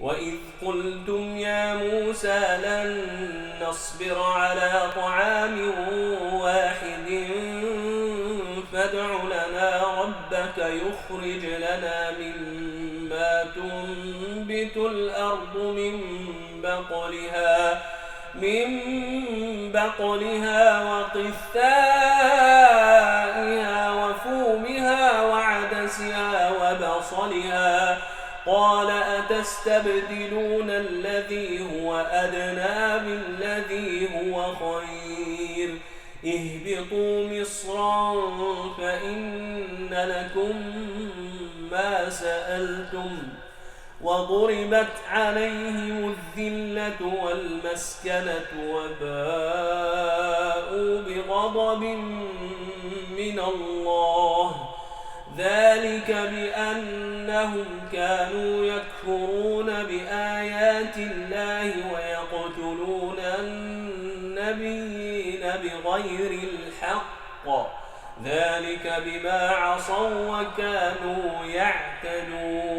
وإذ قلتم يا موسى لن نصبر على طعام واحد فادع لنا ربك يخرج لنا مما تنبت الأرض من بقلها وقثائها وفومها وعدسها وبصلها قال أتستبدلون الذي هو أدنى بالذي هو خير اهبطوا مصرا فإن لكم ما سألتم وضربت عليهم الذلة والمسكنة وباءوا بغضب من الله ذلك بأنهم كانوا يكفرون بآيات الله ويقتلون النبيين بغير الحق ذلك بما عصوا وكانوا يعتدون